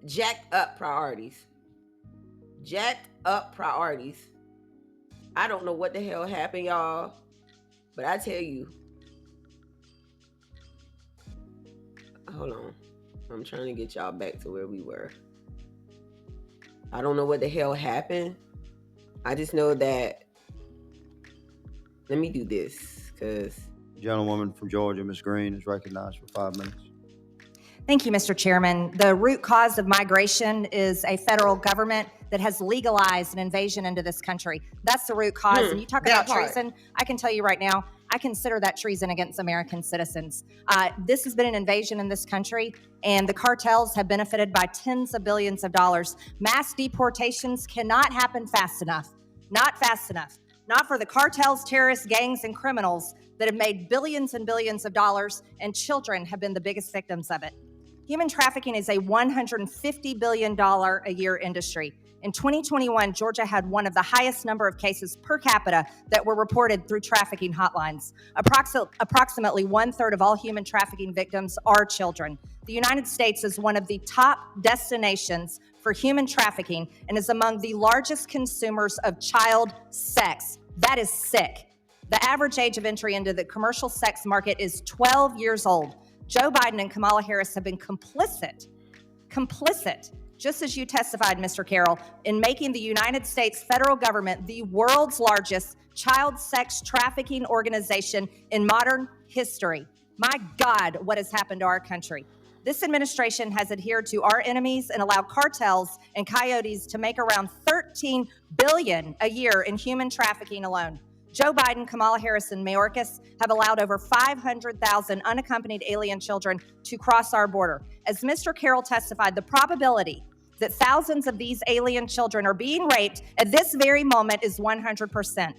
jacked up priorities. Jacked up priorities. I don't know what the hell happened, y'all, but I tell you, hold on. I'm trying to get y'all back to where we were. I don't know what the hell happened. I just know that, let me do this, because... Gentlewoman from Georgia, Ms. Green, is recognized for 5 minutes. Thank you, Mr. Chairman. The root cause of migration is a federal government that has legalized an invasion into this country. That's the root cause. And you talk about treason, I can tell you right now, I consider that treason against American citizens. This has been an invasion in this country, and the cartels have benefited by tens of billions of dollars. Mass deportations cannot happen fast enough. Not fast enough. Not for the cartels, terrorists, gangs, and criminals that have made billions and billions of dollars, and children have been the biggest victims of it. Human trafficking is a $150 billion a year industry. In 2021, Georgia had one of the highest number of cases per capita that were reported through trafficking hotlines. Approximately 1/3 of all human trafficking victims are children. The United States is one of the top destinations for human trafficking and is among the largest consumers of child sex. That is sick. The average age of entry into the commercial sex market is 12 years old. Joe Biden and Kamala Harris have been complicit, just as you testified, Mr. Carroll, in making the United States federal government the world's largest child sex trafficking organization in modern history. My God, what has happened to our country? This administration has adhered to our enemies and allowed cartels and coyotes to make around $13 billion a year in human trafficking alone. Joe Biden, Kamala Harris, and Mayorkas have allowed over 500,000 unaccompanied alien children to cross our border. As Mr. Carroll testified, the probability that thousands of these alien children are being raped at this very moment is 100%.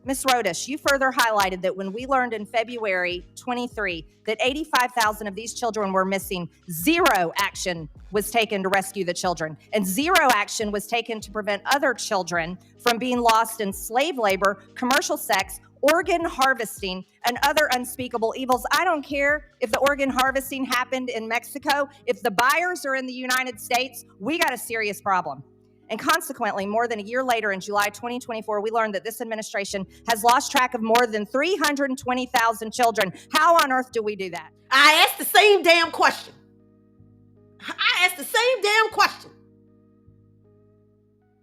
Ms. Rodas, you further highlighted that when we learned in February 23 that 85,000 of these children were missing, zero action was taken to rescue the children, and zero action was taken to prevent other children from being lost in slave labor, commercial sex, organ harvesting, and other unspeakable evils. I don't care if the organ harvesting happened in Mexico. If the buyers are in the United States, we got a serious problem. And consequently, more than a year later, in July 2024, we learned that this administration has lost track of more than 320,000 children. How on earth do we do that? I asked the same damn question.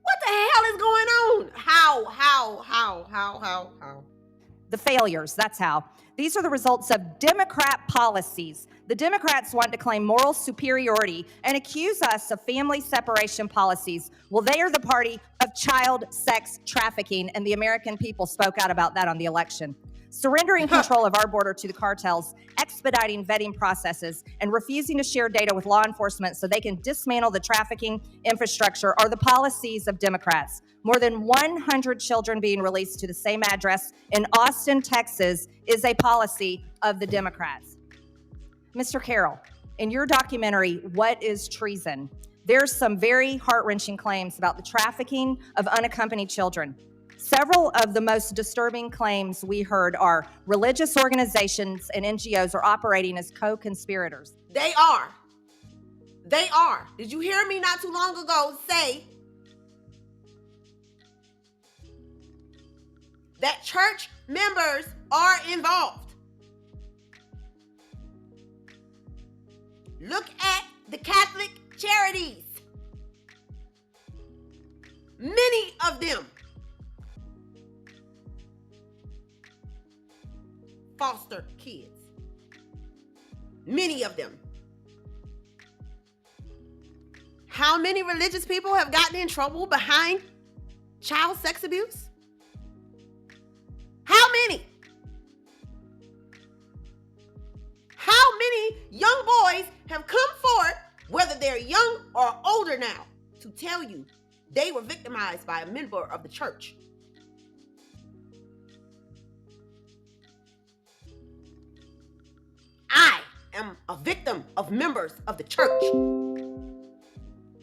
What the hell is going on? How? The failures, that's how. These are the results of Democrat policies. The Democrats want to claim moral superiority and accuse us of family separation policies. Well, they are the party of child sex trafficking, and the American people spoke out about that on the election. Surrendering control of our border to the cartels, expediting vetting processes, and refusing to share data with law enforcement so they can dismantle the trafficking infrastructure are the policies of Democrats. More than 100 children being released to the same address in Austin, Texas is a policy of the Democrats. Mr. Carroll, in your documentary, What is Treason? There's some very heart-wrenching claims about the trafficking of unaccompanied children. Several of the most disturbing claims we heard are religious organizations and NGOs are operating as co-conspirators. They are. Did you hear me not too long ago say that church members are involved? Look at the Catholic charities. Many of them foster kids. Many of them. How many religious people have gotten in trouble behind child sex abuse? How many? How many young boys have come forward, whether they're young or older now, to tell you they were victimized by a member of the church? I am a victim of members of the church.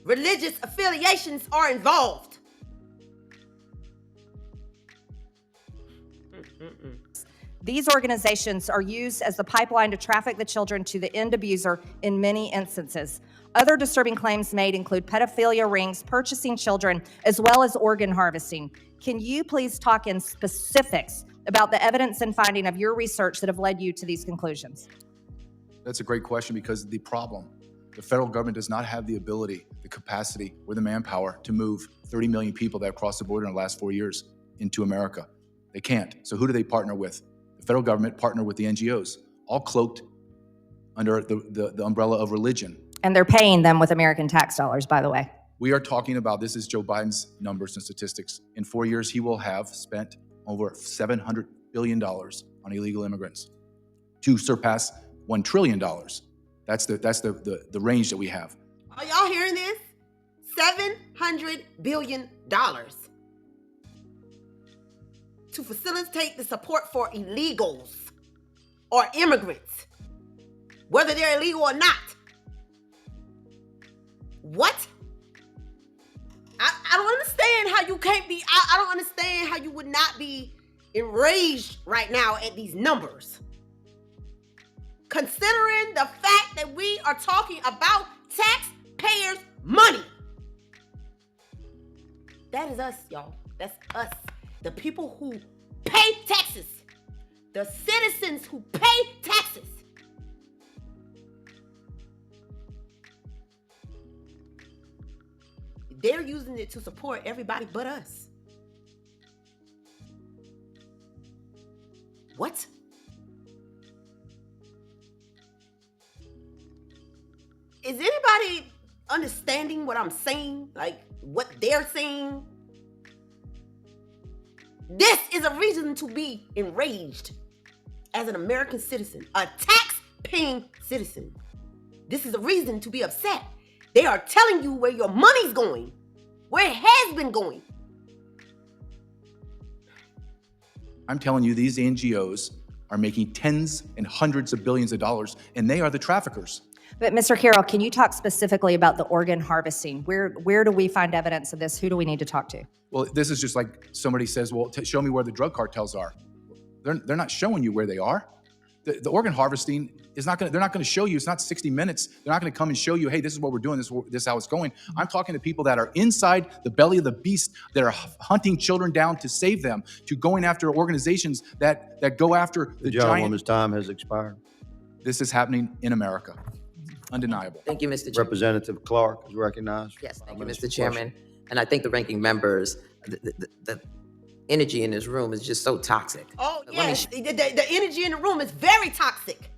Religious affiliations are involved. These organizations are used as the pipeline to traffic the children to the end abuser in many instances. Other disturbing claims made include pedophilia rings, purchasing children, as well as organ harvesting. Can you please talk in specifics about the evidence and finding of your research that have led you to these conclusions? That's a great question, because the federal government does not have the ability, the capacity, or the manpower to move 30 million people that have crossed the border in the last 4 years into America. They can't. So who do they partner with? The federal government partner with the NGOs, all cloaked under the umbrella of religion. And they're paying them with American tax dollars, by the way. We are talking about, this is Joe Biden's numbers and statistics. In 4 years, he will have spent over $700 billion on illegal immigrants to surpass $1 trillion. That's the range that we have. Are y'all hearing this? $700 billion to facilitate the support for illegals or immigrants, whether they're illegal or not. What? I don't understand how you can't be, I don't understand how you would not be enraged right now at these numbers. Considering the fact that we are talking about taxpayers' money. That is us, y'all. That's us. The people who pay taxes. The citizens who pay taxes. They're using it to support everybody but us. What? Is anybody understanding what I'm saying? Like what they're saying? This is a reason to be enraged as an American citizen, a tax-paying citizen. This is a reason to be upset. They are telling you where your money's going, where it has been going. I'm telling you, these NGOs are making tens and hundreds of billions of dollars, and they are the traffickers. But Mr. Carroll, can you talk specifically about the organ harvesting? Where do we find evidence of this? Who do we need to talk to? Well, this is just like somebody says, well, show me where the drug cartels are. They're not showing you where they are. The organ harvesting is not going to, they're not going to show you. It's not 60 Minutes. They're not going to come and show you, hey, this is what we're doing. This is how it's going. I'm talking to people that are inside the belly of the beast, that are hunting children down to save them, to going after organizations that go after the giant. Gentlewoman's time has expired. This is happening in America. Undeniable. Thank you, Mr. Chairman. Representative Clark is recognized. Yes, thank you, Mr. Chairman. And I think the ranking members, the energy in this room is just so toxic. Oh, yes. The energy in the room is very toxic.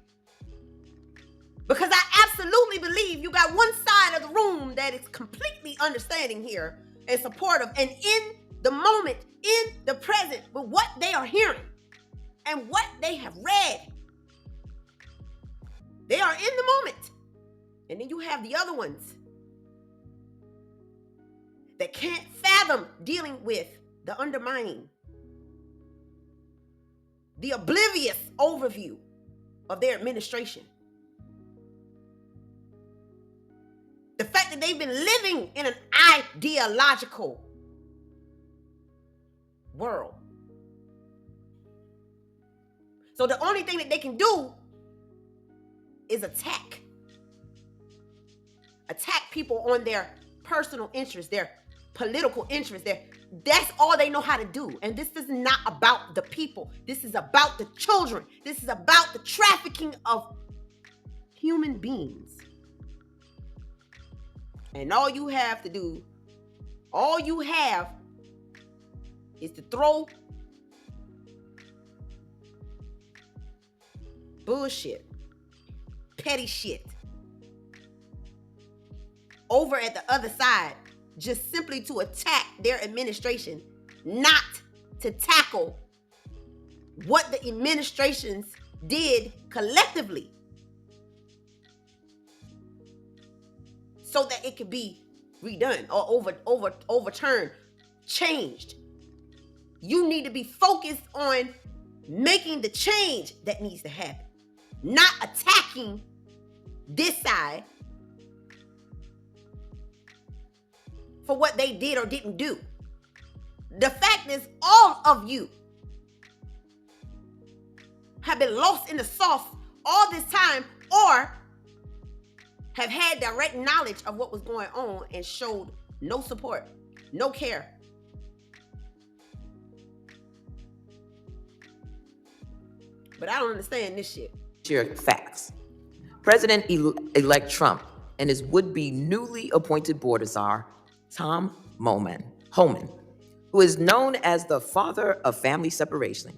Because I absolutely believe you got one side of the room that is completely understanding here and supportive and in the moment, in the present with what they are hearing and what they have read. They are in the moment. And then you have the other ones that can't fathom dealing with the undermining, the oblivious overview of their administration. The fact that they've been living in an ideological world. So the only thing that they can do is attack. Attack people on their personal interests, their political interests. That's all they know how to do. And this is not about the people. This is about the children. This is about the trafficking of human beings. And all you have to do, all you have is to throw bullshit, petty shit over at the other side, just simply to attack their administration, not to tackle what the administrations did collectively so that it could be redone or overturned, changed. You need to be focused on making the change that needs to happen, not attacking this side for what they did or didn't do. The fact is, all of you have been lost in the sauce all this time, or have had direct knowledge of what was going on and showed no support, no care. But I don't understand this shit. Share facts. President-elect Trump and his would-be newly appointed board czar, Tom Homan, who is known as the father of family separation,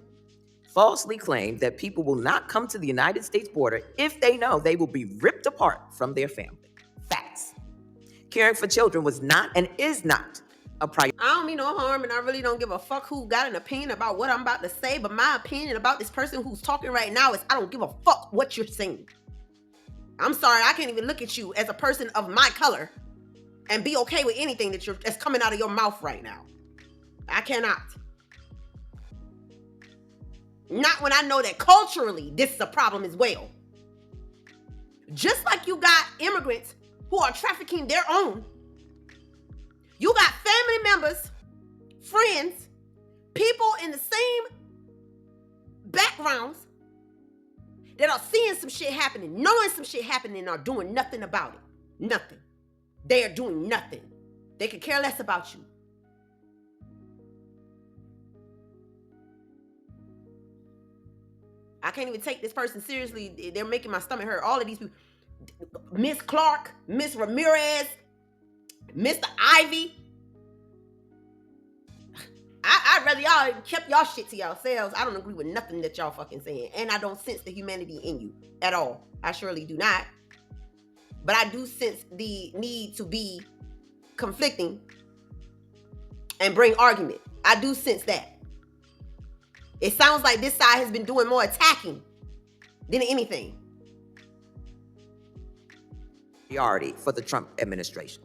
falsely claimed that people will not come to the United States border if they know they will be ripped apart from their family. Facts. Caring for children was not and is not a priority. I don't mean no harm, and I really don't give a fuck who got an opinion about what I'm about to say, but my opinion about this person who's talking right now is I don't give a fuck what you're saying. I'm sorry, I can't even look at you as a person of my color and be okay with anything that's coming out of your mouth right now. I cannot. Not when I know that culturally this is a problem as well. Just like you got immigrants who are trafficking their own, you got family members, friends, people in the same backgrounds that are seeing some shit happening, knowing some shit happening, and are doing nothing about it. Nothing. They are doing nothing. They could care less about you. I can't even take this person seriously. They're making my stomach hurt. All of these people. Miss Clark, Miss Ramirez, Mr. Ivy. I'd rather y'all kept y'all shit to yourselves. I don't agree with nothing that y'all fucking saying. And I don't sense the humanity in you at all. I surely do not. But I do sense the need to be conflicting and bring argument. I do sense that. It sounds like this side has been doing more attacking than anything. Priority for the Trump administration.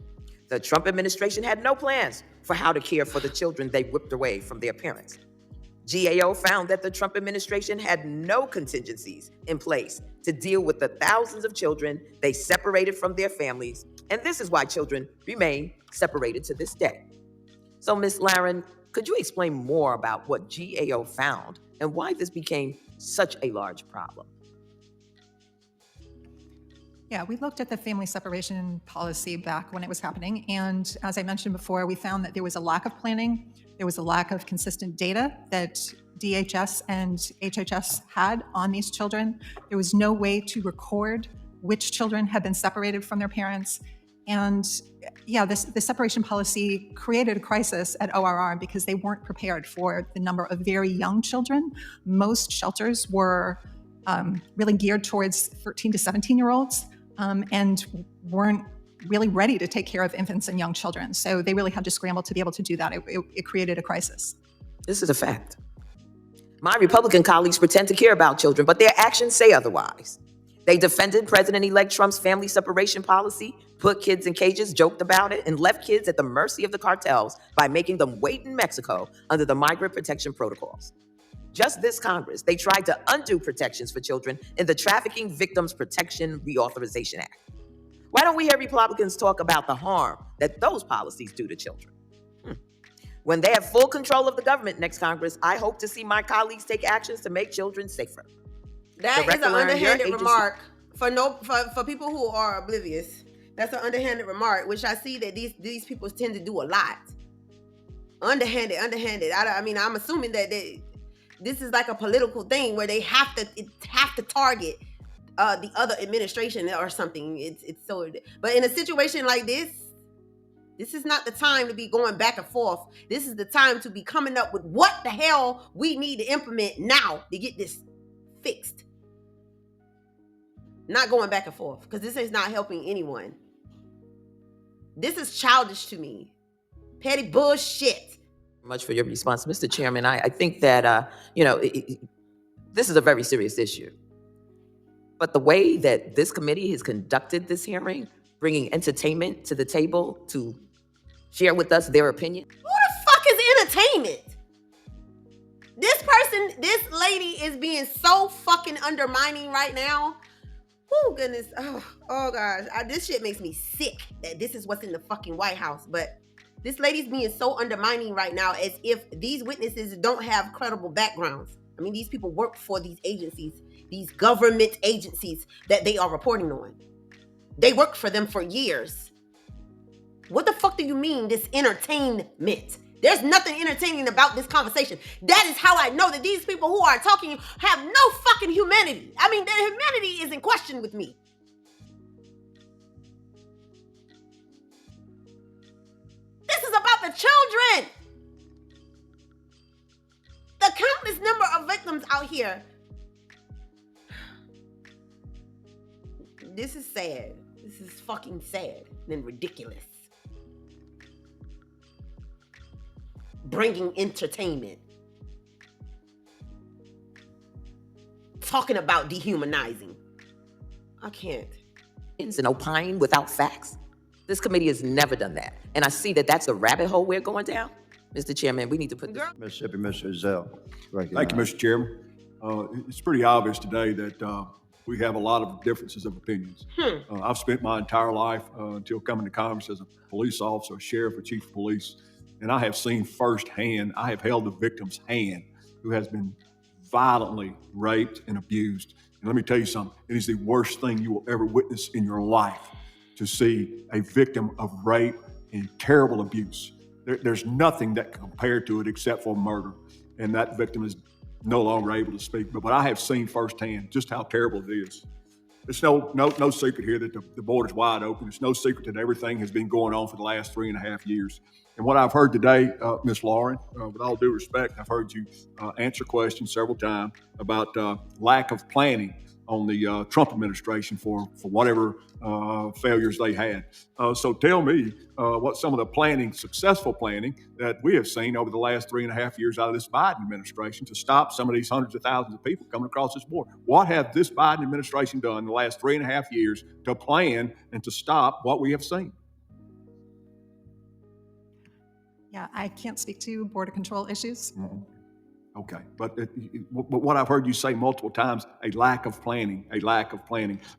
The Trump administration had no plans for how to care for the children they whipped away from their parents. GAO found that the Trump administration had no contingencies in place to deal with the thousands of children they separated from their families, and this is why children remain separated to this day. So, Ms. Laren, could you explain more about what GAO found and why this became such a large problem? Yeah, we looked at the family separation policy back when it was happening. And as I mentioned before, we found that there was a lack of planning. There was a lack of consistent data that DHS and HHS had on these children. There was no way to record which children had been separated from their parents. And yeah, the separation policy created a crisis at ORR because they weren't prepared for the number of very young children. Most shelters were really geared towards 13 to 17-year-olds. And weren't really ready to take care of infants and young children. So they really had to scramble to be able to do that. It created a crisis. This is a fact. My Republican colleagues pretend to care about children, but their actions say otherwise. They defended President-elect Trump's family separation policy, put kids in cages, joked about it, and left kids at the mercy of the cartels by making them wait in Mexico under the migrant protection protocols. Just this Congress, they tried to undo protections for children in the Trafficking Victims Protection Reauthorization Act. Why don't we hear Republicans talk about the harm that those policies do to children? When they have full control of the government next Congress, I hope to see my colleagues take actions to make children safer. That is an underhanded remark for people who are oblivious. That's an underhanded remark, which I see that these people tend to do a lot. Underhanded. I mean, I'm assuming that this is like a political thing where they have to target the other administration or something. It's so. But in a situation like this is not the time to be going back and forth. This is the time to be coming up with what the hell we need to implement now to get this fixed. Not going back and forth, because this is not helping anyone. This is childish to me. Petty bullshit. Much for your response, Mr. Chairman. I think that, this is a very serious issue. But the way that this committee has conducted this hearing, bringing entertainment to the table to share with us their opinion. Who the fuck is entertainment? This lady is being so fucking undermining right now. Oh, goodness. Oh gosh. This shit makes me sick that this is what's in the fucking White House. But this lady's being so undermining right now as if these witnesses don't have credible backgrounds. I mean, these people work for these agencies, these government agencies that they are reporting on. They worked for them for years. What the fuck do you mean, this entertainment? There's nothing entertaining about this conversation. That is how I know that these people who are talking have no fucking humanity. I mean, their humanity is in question with me. This is about the children. The countless number of victims out here. This is sad. This is fucking sad and ridiculous. Bringing entertainment. Talking about dehumanizing. I can't. And opine without facts. This committee has never done that. And I see that that's a rabbit hole we're going down. Mr. Chairman, we need to put this. Mississippi, Mr. Zell. Thank you, Mr. Chairman. It's pretty obvious today that we have a lot of differences of opinions. I've spent my entire life until coming to Congress as a police officer, a sheriff, a chief of police, and I have seen firsthand, I have held the victim's hand who has been violently raped and abused. And let me tell you something, it is the worst thing you will ever witness in your life to see a victim of rape and terrible abuse. There's nothing that can compare to it except for murder. And that victim is no longer able to speak. But I have seen firsthand just how terrible it is. It's no secret here that the border's wide open. It's no secret that everything has been going on for the last 3.5 years. And what I've heard today, Ms. Lauren, with all due respect, I've heard you answer questions several times about lack of planning on the Trump administration for whatever failures they had. So tell me what some of the successful planning that we have seen over the last 3.5 years out of this Biden administration to stop some of these hundreds of thousands of people coming across this border. What have this Biden administration done in the last 3.5 years to plan and to stop what we have seen? Yeah, I can't speak to border control issues. Okay, but what I've heard you say multiple times, a lack of planning. I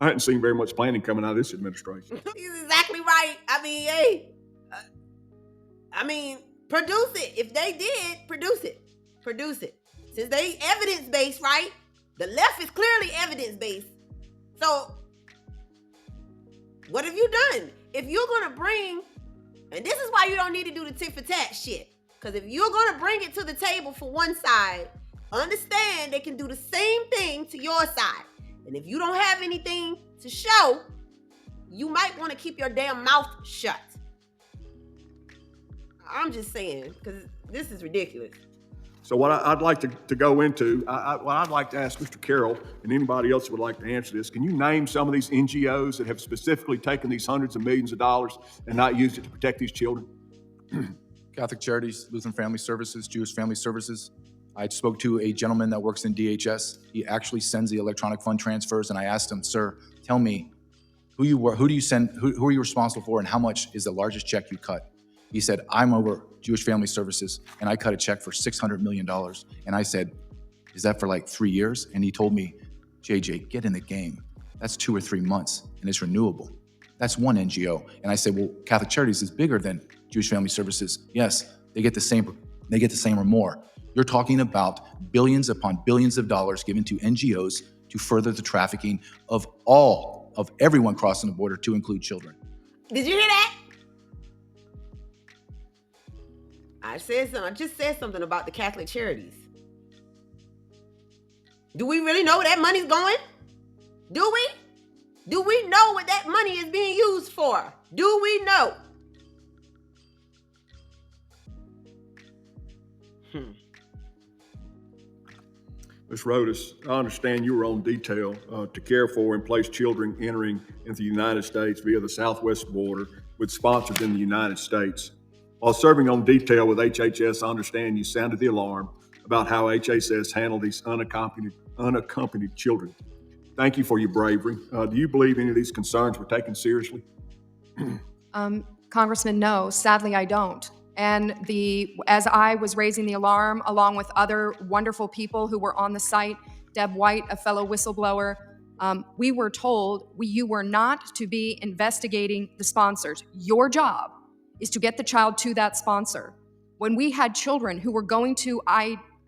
hadn't seen very much planning coming out of this administration. He's exactly right. I mean, hey, produce it. If they did, produce it. Since they evidence-based, right? The left is clearly evidence-based. So, what have you done? If you're gonna bring, and this is why you don't need to do the tit for tat shit. Because if you're going to bring it to the table for one side, understand they can do the same thing to your side. And if you don't have anything to show, you might want to keep your damn mouth shut. I'm just saying, because this is ridiculous. So what I'd like to go into, what I'd like to ask Mr. Carroll and anybody else who would like to answer this, can you name some of these NGOs that have specifically taken these hundreds of millions of dollars and not used it to protect these children? Catholic Charities, Lutheran Family Services, Jewish Family Services. I spoke to a gentleman that works in DHS. He actually sends the electronic fund transfers, and I asked him, sir, tell me who do you send, who are you responsible for, and how much is the largest check you cut? He said, I'm over Jewish Family Services, and I cut a check for $600 million. And I said, is that for like 3 years? And he told me, JJ, get in the game. That's 2 or 3 months, and it's renewable. That's one NGO. And I said, well, Catholic Charities is bigger than Jewish Family Services. Yes, they get the same or more. You're talking about billions upon billions of dollars given to NGOs to further the trafficking of everyone crossing the border, to include children. Did you hear that? I just said something about the Catholic Charities. Do we really know where that money's going? Do we? Do we know what that money is being used for? Do we know? Ms. Rodas, I understand you were on detail to care for and place children entering into the United States via the southwest border with sponsors in the United States. While serving on detail with HHS, I understand you sounded the alarm about how HHS handled these unaccompanied children. Thank you for your bravery. Do you believe any of these concerns were taken seriously? Congressman, no, sadly I don't. And as I was raising the alarm, along with other wonderful people who were on the site, Deb White, a fellow whistleblower, we were told you were not to be investigating the sponsors. Your job is to get the child to that sponsor. When we had children who were going to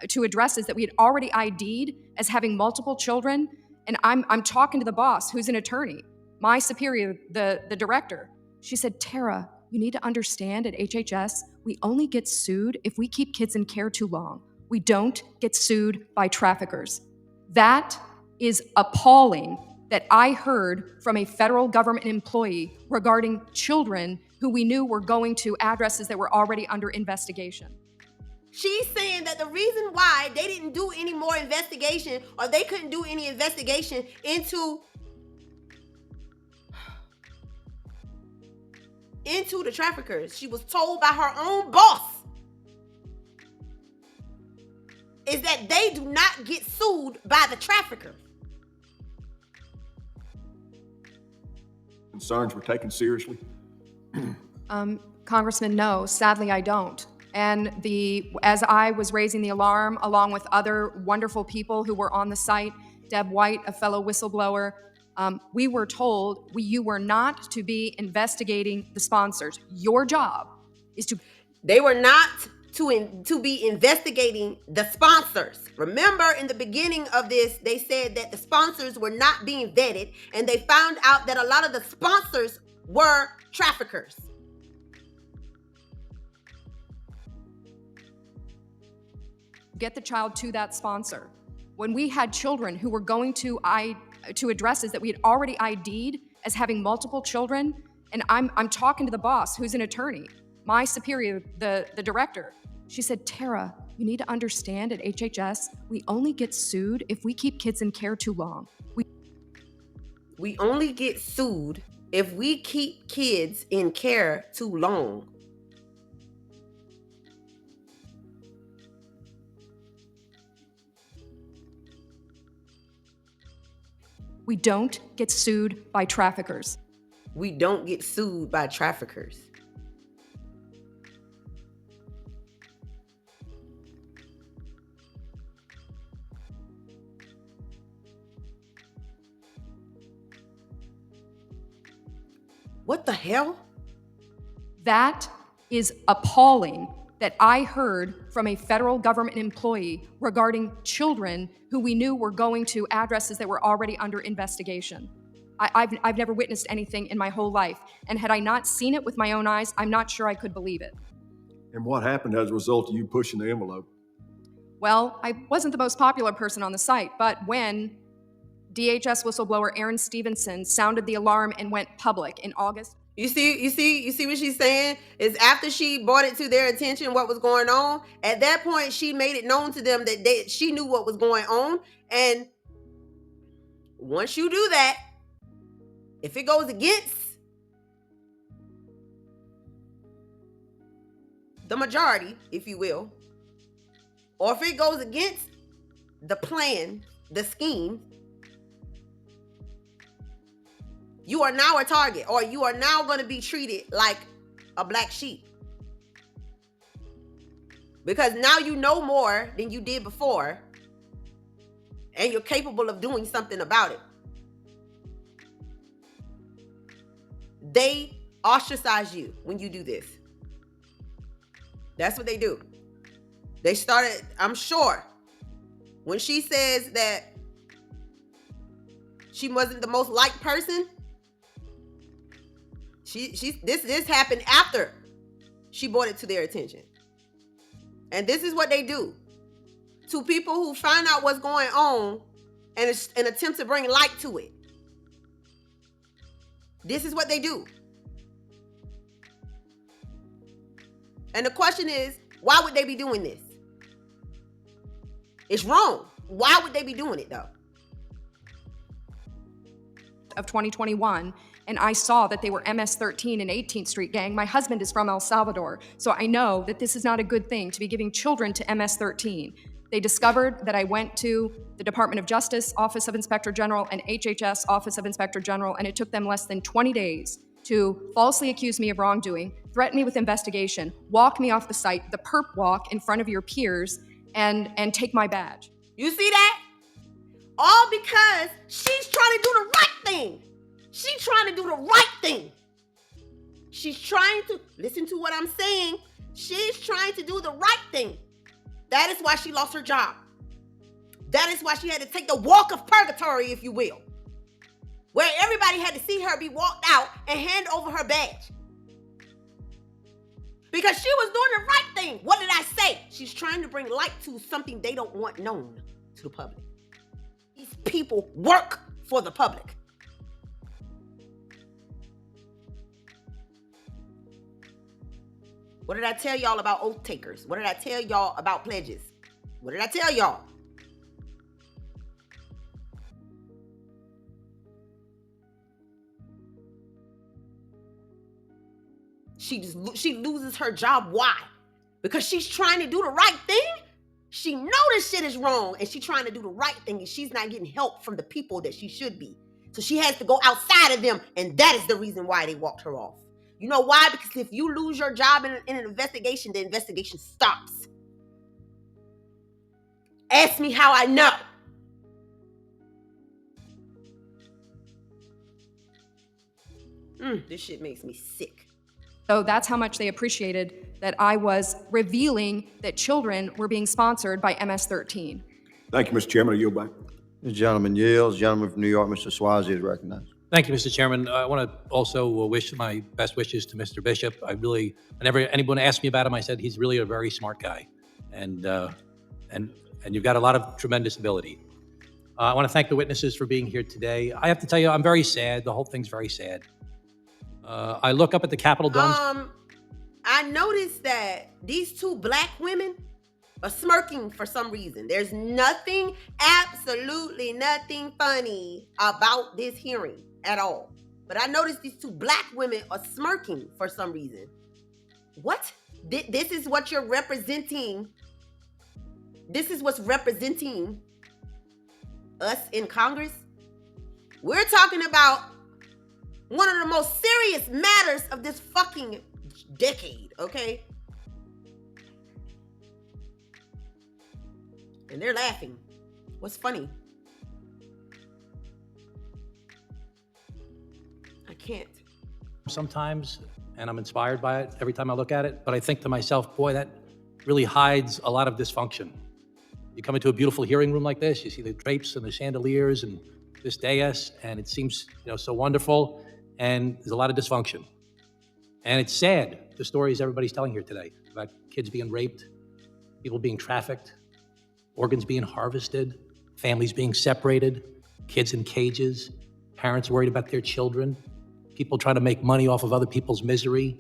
to addresses that we had already ID'd as having multiple children. And I'm talking to the boss, who's an attorney, my superior, the director. She said, Tara, you need to understand at HHS, we only get sued if we keep kids in care too long. We don't get sued by traffickers. That is appalling that I heard from a federal government employee regarding children who we knew were going to addresses that were already under investigation. She's saying that the reason why they didn't do any more investigation, or they couldn't do any investigation into the traffickers, she was told by her own boss, is that they do not get sued by the trafficker. Concerns were taken seriously? Congressman, no, sadly I don't. And as I was raising the alarm, along with other wonderful people who were on the site, Deb White, a fellow whistleblower, we were told you were not to be investigating the sponsors. Your job is to... They were not to be investigating the sponsors. Remember, in the beginning of this, they said that the sponsors were not being vetted, and they found out that a lot of the sponsors were traffickers. Get the child to that sponsor. When we had children who were going to addresses that we had already ID'd as having multiple children, and I'm talking to the boss, who's an attorney, my superior, the director. She said, Tara, you need to understand at HHS, we only get sued if we keep kids in care too long. We only get sued if we keep kids in care too long. We don't get sued by traffickers. We don't get sued by traffickers. What the hell? That is appalling that I heard from a federal government employee regarding children who we knew were going to addresses that were already under investigation. I've never witnessed anything in my whole life, and had I not seen it with my own eyes, I'm not sure I could believe it. And what happened as a result of you pushing the envelope? Well, I wasn't the most popular person on the site, but when DHS whistleblower Aaron Stevenson sounded the alarm and went public in August. You see what she's saying? Is after she brought it to their attention what was going on, at that point she made it known to them that she knew what was going on. And once you do that, if it goes against the majority, if you will, or if it goes against the plan, the scheme, you are now a target, or you are now going to be treated like a black sheep. Because now you know more than you did before, and you're capable of doing something about it. They ostracize you when you do this. That's what they do. They started, I'm sure, when she says that she wasn't the most liked person, this happened after she brought it to their attention. And this is what they do to people who find out what's going on and attempt to bring light to it. This is what they do. And the question is, why would they be doing this? It's wrong. Why would they be doing it though? Of 2021, and I saw that they were MS-13 and 18th Street gang. My husband is from El Salvador, so I know that this is not a good thing to be giving children to MS-13. They discovered that I went to the Department of Justice, Office of Inspector General, and HHS, Office of Inspector General, and it took them less than 20 days to falsely accuse me of wrongdoing, threaten me with investigation, walk me off the site, the perp walk in front of your peers, and take my badge. You see that? All because she's trying to do the right thing. She's trying to do the right thing. She's trying to, listen to what I'm saying. She's trying to do the right thing. That is why she lost her job. That is why she had to take the walk of purgatory, if you will, where everybody had to see her be walked out and hand over her badge. Because she was doing the right thing. What did I say? She's trying to bring light to something they don't want known to the public. These people work for the public. What did I tell y'all about oath takers? What did I tell y'all about pledges? What did I tell y'all? She loses her job. Why? Because she's trying to do the right thing. She knows this shit is wrong, and she's trying to do the right thing, and she's not getting help from the people that she should be. So she has to go outside of them, and that is the reason why they walked her off. You know why? Because if you lose your job in an investigation, the investigation stops. Ask me how I know. This shit makes me sick. So that's how much they appreciated that I was revealing that children were being sponsored by MS-13. Thank you, Mr. Chairman. I yield back. The gentleman yields. Gentleman from New York, Mr. Swazi, is recognized. Thank you, Mr. Chairman. I want to also wish my best wishes to Mr. Bishop. Whenever anyone asked me about him, I said he's really a very smart guy, and you've got a lot of tremendous ability. I want to thank the witnesses for being here today. I have to tell you, I'm very sad. The whole thing's very sad. I look up at the Capitol domes. I noticed that these two black women are smirking for some reason. There's nothing, absolutely nothing funny about this hearing at all. But I noticed these two black women are smirking for some reason. What? This is what you're representing. This is what's representing us in Congress. We're talking about one of the most serious matters of this fucking decade, okay? And they're laughing. What's funny? I can't. Sometimes, and I'm inspired by it every time I look at it, but I think to myself, boy, that really hides a lot of dysfunction. You come into a beautiful hearing room like this, you see the drapes and the chandeliers and this dais, and it seems, so wonderful, and there's a lot of dysfunction. And it's sad, the stories everybody's telling here today about kids being raped, people being trafficked, organs being harvested, families being separated, kids in cages, parents worried about their children, people trying to make money off of other people's misery.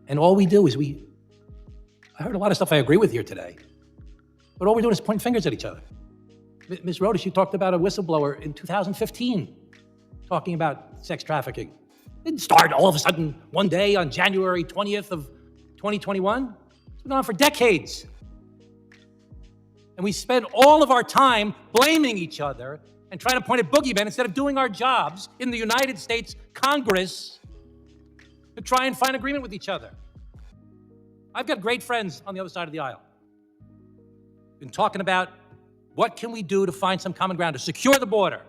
And all we do is I heard a lot of stuff I agree with here today, but all we're doing is pointing fingers at each other. Ms. Rodas, you talked about a whistleblower in 2015 talking about sex trafficking. It didn't start all of a sudden one day on January 20th of 2021. It's been on for decades. And we spend all of our time blaming each other and trying to point at boogeymen instead of doing our jobs in the United States Congress to try and find agreement with each other. I've got great friends on the other side of the aisle. Been talking about what can we do to find some common ground, to secure the border,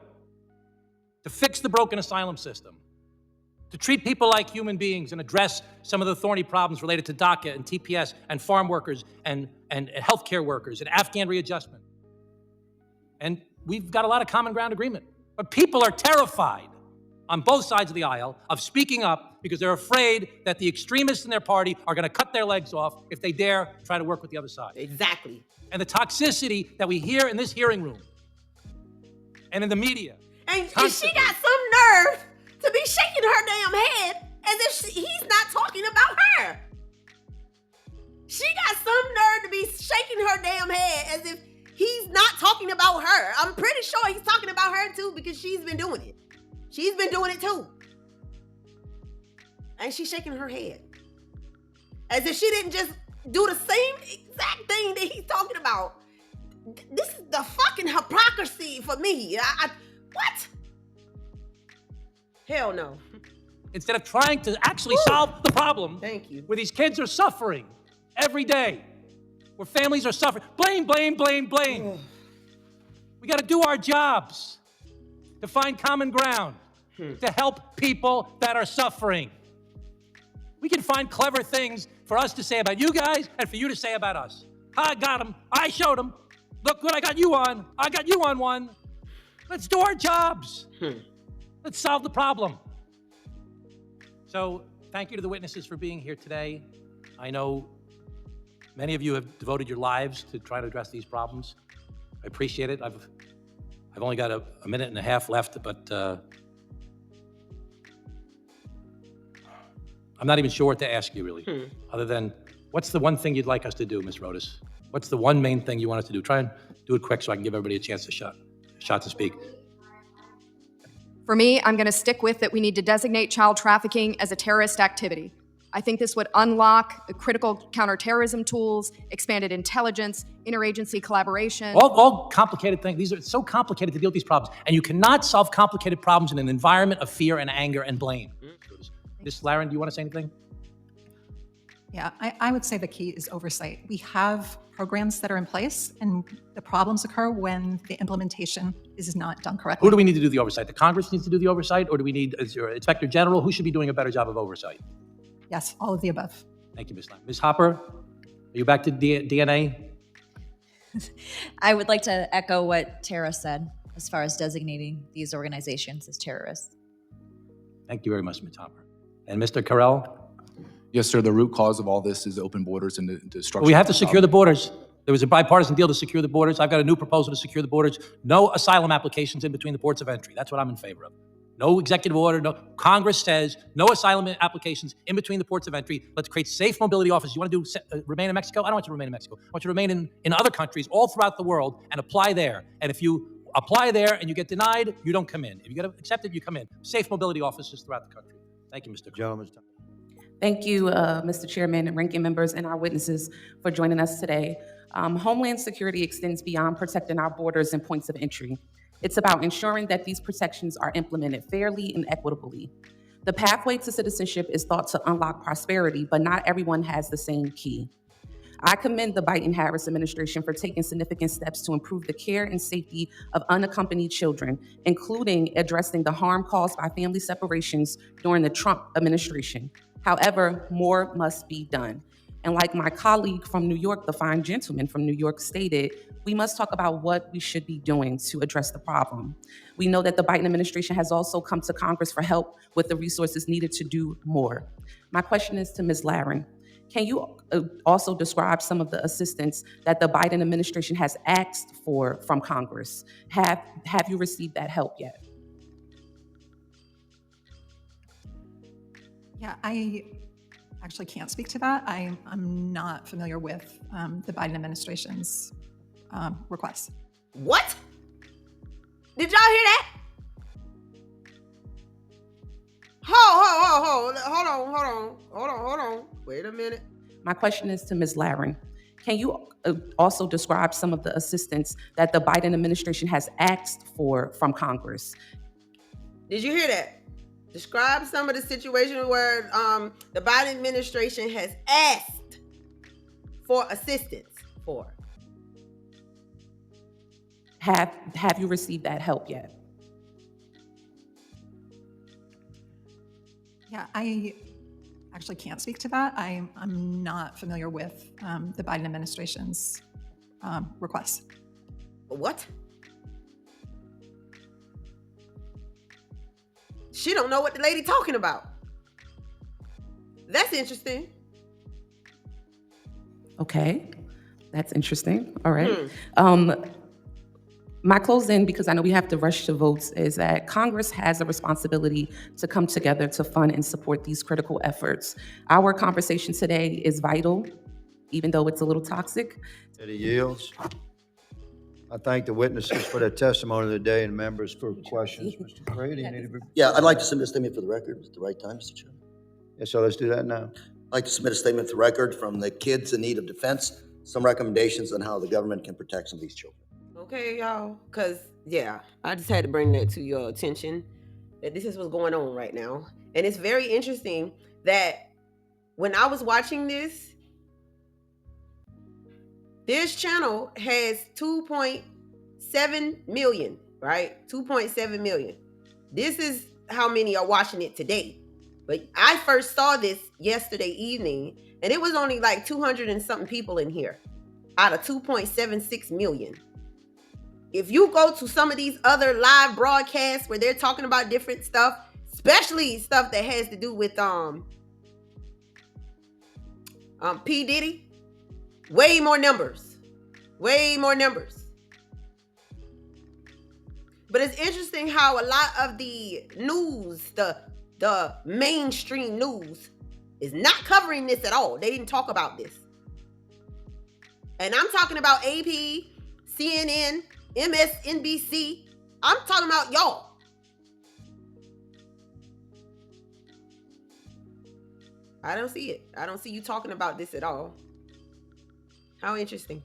to fix the broken asylum system, to treat people like human beings and address some of the thorny problems related to DACA and TPS and farm workers and healthcare workers and Afghan readjustment. And we've got a lot of common ground agreement. But people are terrified on both sides of the aisle of speaking up because they're afraid that the extremists in their party are going to cut their legs off if they dare try to work with the other side. Exactly. And the toxicity that we hear in this hearing room and in the media. And she got some nerve to be shaking her damn head as if he's not talking about her. She got some nerve to be shaking her damn head as if he's not talking about her. I'm pretty sure he's talking about her too because she's been doing it. She's been doing it too. And she's shaking her head as if she didn't just do the same exact thing that he's talking about. This is the fucking hypocrisy for me. What? Hell no. Instead of trying to actually solve the problem, thank you, where these kids are suffering every day, where families are suffering. Blame. We got to do our jobs to find common ground, to help people that are suffering. We can find clever things for us to say about you guys and for you to say about us. I got him. I showed him. Look what I got you on. I got you on one. Let's do our jobs. Let's solve the problem. So thank you to the witnesses for being here today. I know many of you have devoted your lives to try to address these problems. I appreciate it. I've only got a minute and a half left, but I'm not even sure what to ask you, really, other than what's the one thing you'd like us to do, Ms. Rodas? What's the one main thing you want us to do? Try and do it quick so I can give everybody a chance to shot to speak. For me, I'm going to stick with that we need to designate child trafficking as a terrorist activity. I think this would unlock the critical counterterrorism tools, expanded intelligence, interagency collaboration. All complicated things. These are so complicated to deal with these problems. And you cannot solve complicated problems in an environment of fear and anger and blame. Ms. Laren, do you want to say anything? Yeah, I would say the key is oversight. We have programs that are in place, and the problems occur when the implementation is not done correctly. Who do we need to do the oversight? The Congress needs to do the oversight, or do we need your Inspector General? Who should be doing a better job of oversight? Yes, all of the above. Thank you, Ms. Laren. Ms. Hopper, are you back to DNA? I would like to echo what Tara said as far as designating these organizations as terrorists. Thank you very much, Ms. Hopper. And Mr. Carell? Yes, sir. The root cause of all this is open borders and the destruction. We have to secure the borders. There was a bipartisan deal to secure the borders. I've got a new proposal to secure the borders. No asylum applications in between the ports of entry. That's what I'm in favor of. No executive order. No. Congress says no asylum applications in between the ports of entry. Let's create safe mobility offices. You want to do remain in Mexico? I don't want you to remain in Mexico. I want you to remain in other countries all throughout the world and apply there. And if you apply there and you get denied, you don't come in. If you get accepted, you come in. Safe mobility offices throughout the country. Thank you, Mr. Gentlemen. Thank you, Mr. Chairman and ranking members and our witnesses for joining us today. Homeland security extends beyond protecting our borders and points of entry. It's about ensuring that these protections are implemented fairly and equitably. The pathway to citizenship is thought to unlock prosperity, but not everyone has the same key. I commend the Biden-Harris administration for taking significant steps to improve the care and safety of unaccompanied children, including addressing the harm caused by family separations during the Trump administration. However, more must be done. And like my colleague from New York, the fine gentleman from New York stated, we must talk about what we should be doing to address the problem. We know that the Biden administration has also come to Congress for help with the resources needed to do more. My question is to Ms. Laren. Can you also describe some of the assistance that the Biden administration has asked for from Congress? Have you received that help yet? Yeah, I actually can't speak to that. I'm not familiar with the Biden administration's requests. What? Did y'all hear that? Hold on. Wait a minute. My question is to Ms. Laren. Can you also describe some of the assistance that the Biden administration has asked for from Congress? Did you hear that? Describe some of the situations where the Biden administration has asked for assistance for. Have you received that help yet? Yeah, I actually can't speak to that. I'm not familiar with the Biden administration's requests. What? She don't know what the lady talking about. That's interesting. Okay, that's interesting. All right. My closing, because I know we have to rush to votes, is that Congress has a responsibility to come together to fund and support these critical efforts. Our conversation today is vital, even though it's a little toxic. It yields. I thank the witnesses for their testimony today and members for questions. Mr. Brady, you need to be... Yeah, I'd like to submit a statement for the record at the right time, Mr. Chairman. Yeah, so let's do that now. I'd like to submit a statement for the record from the Kids in Need of Defense, some recommendations on how the government can protect some of these children. Okay, y'all, because, yeah, I just had to bring that to your attention, that this is what's going on right now. And it's very interesting that when I was watching this channel has 2.7 million, right? 2.7 million. This is how many are watching it today. But I first saw this yesterday evening, and it was only like 200 and something people in here. out of 2.76 million. If you go to some of these other live broadcasts where they're talking about different stuff, especially stuff that has to do with P. Diddy, way more numbers. Way more numbers. But it's interesting how a lot of the news, the mainstream news, is not covering this at all. They didn't talk about this. And I'm talking about AP, CNN, MSNBC. I'm talking about y'all. I don't see it. I don't see you talking about this at all. How interesting.